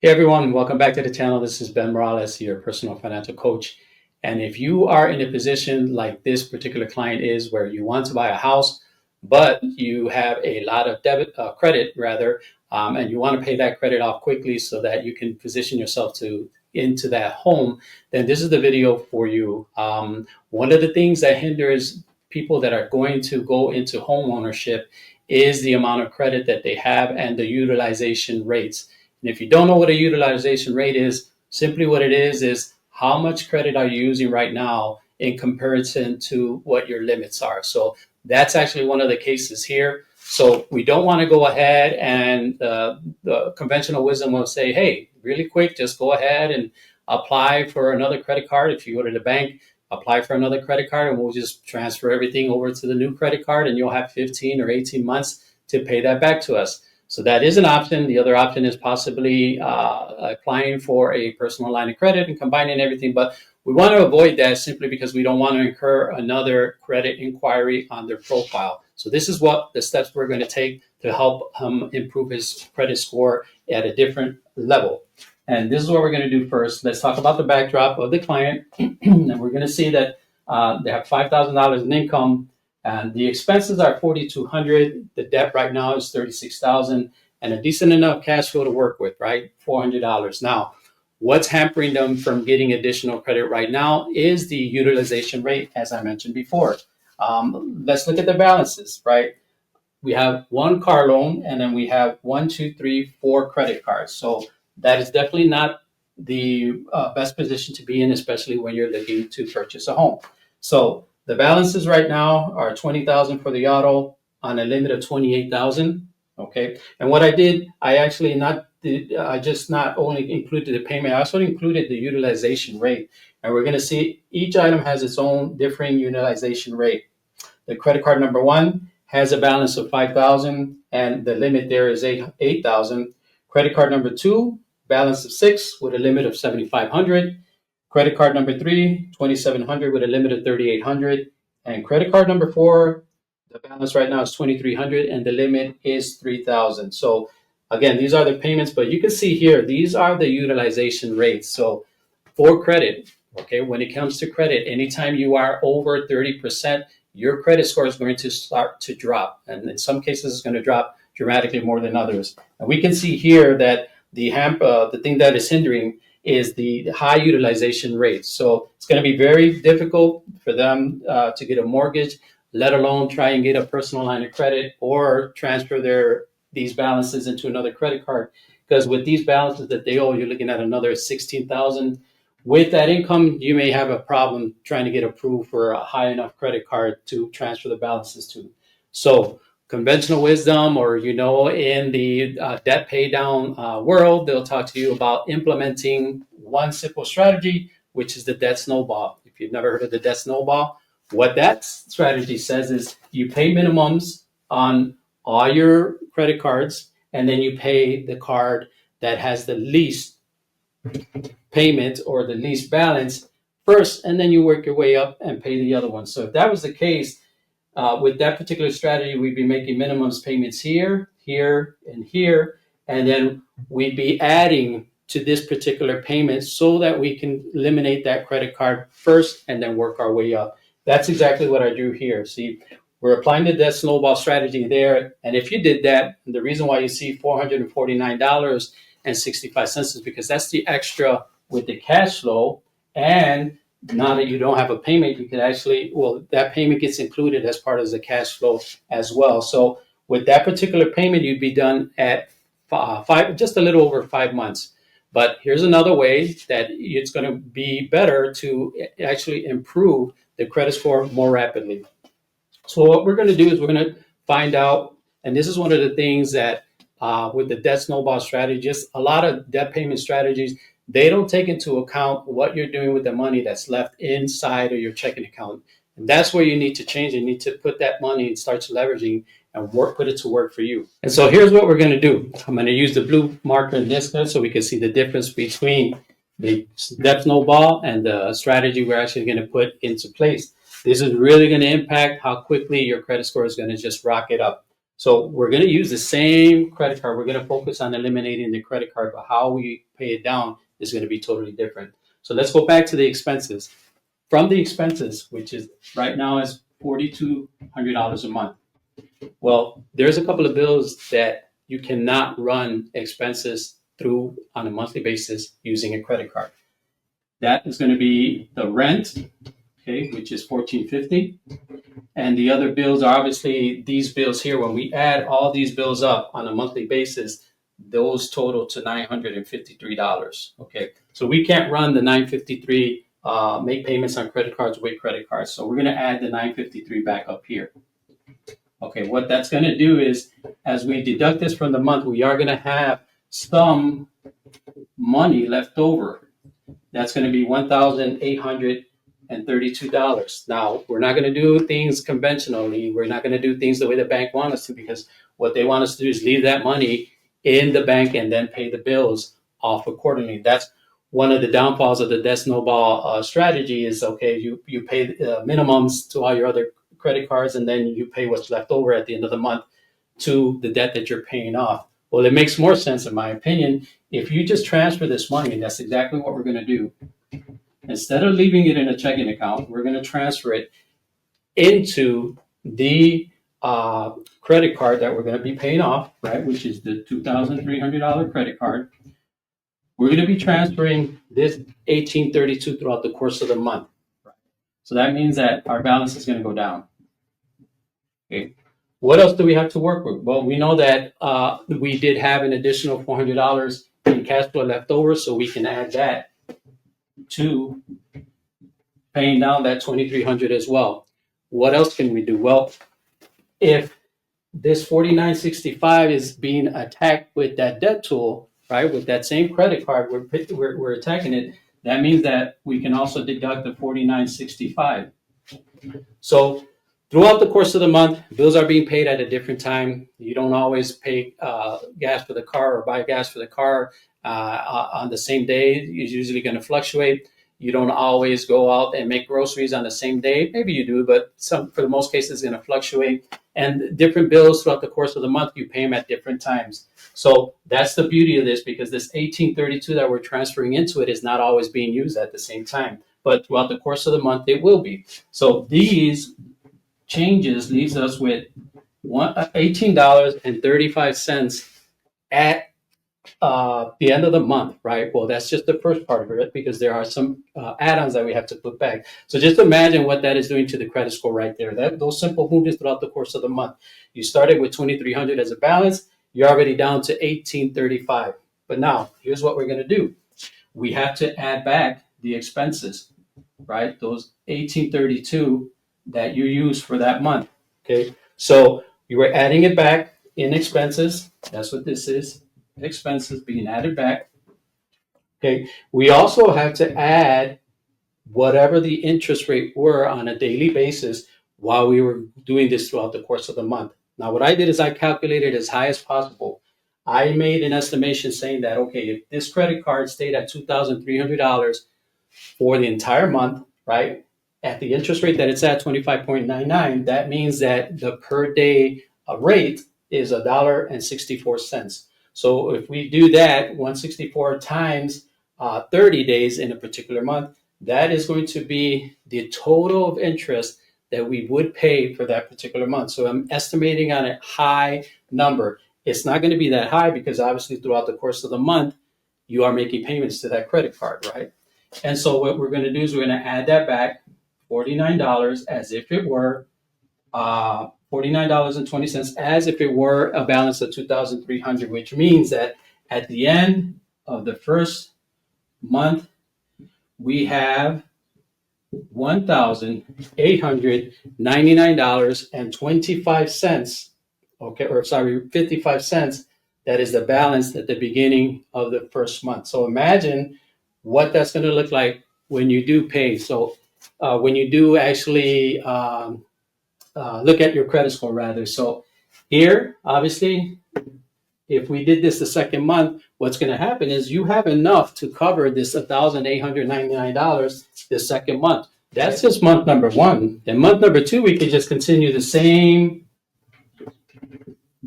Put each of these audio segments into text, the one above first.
Hey everyone, welcome back to the channel. This is Ben Morales, your personal financial coach. And if you are in a position like this particular client is, where you want to buy a house, but you have a lot of credit rather, and you want to pay that credit off quickly so that you can position yourself to into that home, then this is the video for you. One of the things that hinders people that are going to go into home ownership is the amount of credit that they have and the utilization rates. And if you don't know what a utilization rate is, simply what it is how much credit are you using right now in comparison to what your limits are. So that's actually one of the cases here. So we don't want to go ahead and the conventional wisdom will say, hey, really quick, just go ahead and apply for another credit card. If you go to the bank, apply for another credit card and we'll just transfer everything over to the new credit card and you'll have 15 or 18 months to pay that back to us. So that is an option. The other option is possibly applying for a personal line of credit and combining everything. But we want to avoid that simply because we don't want to incur another credit inquiry on their profile. So this is what the steps we're going to take to help him improve his credit score at a different level. And this is what we're going to do first. Let's talk about the backdrop of the client. And we're going to see that they have $5,000 in income. And the expenses are $4,200. The debt right now is $36,000, and a decent enough cash flow to work with, right? $400. Now, what's hampering them from getting additional credit right now is the utilization rate, as I mentioned before. Let's look at the balances, right? We have one car loan, and then we have 4 credit cards. So that is definitely not the best position to be in, especially when you're looking to purchase a home. So the balances right now are $20,000 for the auto on a limit of $28,000. Okay, and what I did, I just not only included the payment, I also included the utilization rate. And we're going to see each item has its own differing utilization rate. The credit card number 1 has a balance of $5,000, and the limit there is $8,000. Credit card number 2, balance of $6,000 with a limit of $7,500. Credit card number 3, $2,700 with a limit of $3,800. And credit card number 4, the balance right now is $2,300 and the limit is $3,000. So again, these are the payments, but you can see here, these are the utilization rates. So for credit, okay, when it comes to credit, anytime you are over 30%, your credit score is going to start to drop. And in some cases, it's going to drop dramatically more than others. And we can see here that the thing that is hindering is the high utilization rate. So it's going to be very difficult for them to get a mortgage, let alone try and get a personal line of credit or transfer these balances into another credit card. Because with these balances that they owe, you're looking at another $16,000. With that income, you may have a problem trying to get approved for a high enough credit card to transfer the balances to. So conventional wisdom, or in the debt pay down world, they'll talk to you about implementing one simple strategy, which is the debt snowball. If you've never heard of the debt snowball, what that strategy says is you pay minimums on all your credit cards, and then you pay the card that has the least payment or the least balance first, and then you work your way up and pay the other one. So if that was the case, with that particular strategy, we'd be making minimums payments here, here, and here, and then we'd be adding to this particular payment so that we can eliminate that credit card first and then work our way up. That's exactly what I do here. See, we're applying the debt snowball strategy there, and if you did that, the reason why you see $449.65 is because that's the extra with the cash flow. And now that you don't have a payment, you can actually, that payment gets included as part of the cash flow as well. So with that particular payment, you'd be done at just a little over 5 months. But here's another way that it's going to be better to actually improve the credit score more rapidly. So what we're going to do is we're going to find out, and this is one of the things that with the debt snowball strategy, just a lot of debt payment strategies, they don't take into account what you're doing with the money that's left inside of your checking account. And that's where you need to change. You need to put that money and start leveraging and put it to work for you. And so here's what we're going to do. I'm going to use the blue marker in this so we can see the difference between the debt snowball and the strategy we're actually going to put into place. This is really going to impact how quickly your credit score is going to just rocket up. So we're going to use the same credit card. We're going to focus on eliminating the credit card, but how we pay it down is going to be totally different. So let's go back to the expenses. From the expenses, which is right now is $4,200 a month. Well, there's a couple of bills that you cannot run expenses through on a monthly basis using a credit card. That is going to be the rent, okay, which is $1,450. And the other bills are obviously these bills here. When we add all these bills up on a monthly basis, those total to $953. Okay, so we can't run the $953, make payments on credit cards with credit cards. So we're going to add the $953 back up here. Okay, what that's going to do is, as we deduct this from the month, we are going to have some money left over. That's going to be $1,832. Now, we're not going to do things conventionally. We're not going to do things the way the bank wants us to, because what they want us to do is leave that money in the bank and then pay the bills off accordingly. That's one of the downfalls of the debt snowball strategy is, okay, you pay minimums to all your other credit cards, and then you pay what's left over at the end of the month to the debt that you're paying off. Well, it makes more sense, in my opinion, if you just transfer this money, and that's exactly what we're going to do. Instead of leaving it in a checking account, we're going to transfer it into the credit card that we're going to be paying off, right, which is the $2,300 credit card. We're going to be transferring this $1,832 throughout the course of the month. So that means that our balance is going to go down. Okay. What else do we have to work with? Well, we know that we did have an additional $400 in cash flow left over, so we can add that to paying down that $2,300 as well. What else can we do? Well, if this $4,965 is being attacked with that debt tool, right, with that same credit card, we're attacking it. That means that we can also deduct the $4,965. So throughout the course of the month, bills are being paid at a different time. You don't always pay gas for the car or buy gas for the car on the same day. It's usually going to fluctuate. You don't always go out and make groceries on the same day. Maybe you do, but for the most cases, it's going to fluctuate. And different bills throughout the course of the month, you pay them at different times. So that's the beauty of this, because this $1,832 that we're transferring into it is not always being used at the same time. But throughout the course of the month, it will be. So these changes leaves us with $18.35 at the end of the month, right? Well, that's just the first part of it, because there are some add-ons that we have to put back. So just imagine what that is doing to the credit score right there. Those simple movements throughout the course of the month. You started with $2,300 as a balance. You're already down to $1,835. But now, here's what we're going to do. We have to add back the expenses, right? Those $1,832 that you use for that month, okay? So you were adding it back in expenses. That's what this is. Expenses being added back. Okay. We also have to add whatever the interest rate were on a daily basis while we were doing this throughout the course of the month. Now, what I did is I calculated as high as possible. I made an estimation saying that, okay, if this credit card stayed at $2,300 for the entire month, right, at the interest rate that it's at 25.99, that means that the per day rate is $1.64. So if we do that, 164 times 30 days in a particular month, that is going to be the total of interest that we would pay for that particular month. So I'm estimating on a high number. It's not going to be that high because obviously throughout the course of the month, you are making payments to that credit card, right? And so what we're going to do is we're going to add that back, $49 as if it were $49.20 as if it were a balance of $2,300, which means that at the end of the first month, we have $1,899.25. Okay, or sorry, 55 cents. That is the balance at the beginning of the first month. So imagine what that's going to look like when you do pay. So when you do actually look at your credit score rather. So here, obviously, if we did this the second month, what's going to happen is you have enough to cover this $1,899 the second month. That's just month number one. Then month number two, we could just continue the same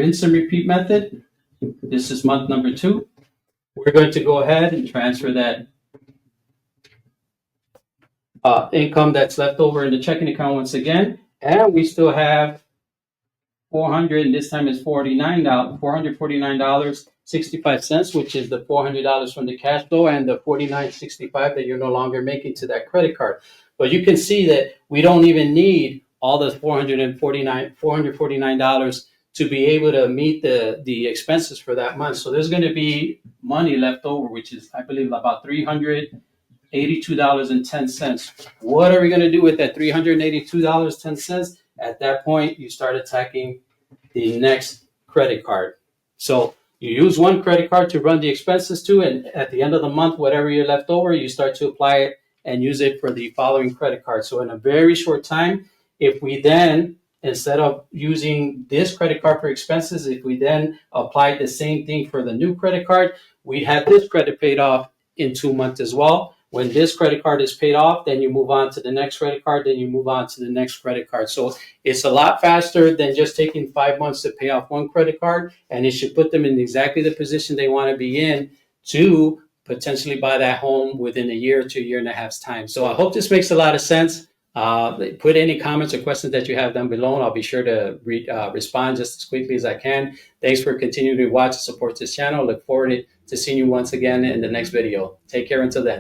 rinse and repeat method. This is month number 2. We're going to go ahead and transfer that income that's left over in the checking account once again. And we still have 400, and this time it's $449.65, which is the $400 from the cash flow and the $49.65 that you're no longer making to that credit card. But you can see that we don't even need all the $449 to be able to meet the expenses for that month. So there's going to be money left over, which is, I believe, about $382.10. What are we going to do with that $382.10? At that point, you start attacking the next credit card. So you use one credit card to run the expenses to, and at the end of the month, whatever you're left over, you start to apply it and use it for the following credit card. So in a very short time, if we then, instead of using this credit card for expenses, if we then apply the same thing for the new credit card, we'd have this credit paid off in 2 months as well. When this credit card is paid off, then you move on to the next credit card, then you move on to the next credit card. So it's a lot faster than just taking 5 months to pay off one credit card, and it should put them in exactly the position they want to be in to potentially buy that home within a year to a year and a half's time. So I hope this makes a lot of sense. Put any comments or questions that you have down below, and I'll be sure to respond just as quickly as I can. Thanks for continuing to watch and support this channel. Look forward to seeing you once again in the next video. Take care until then.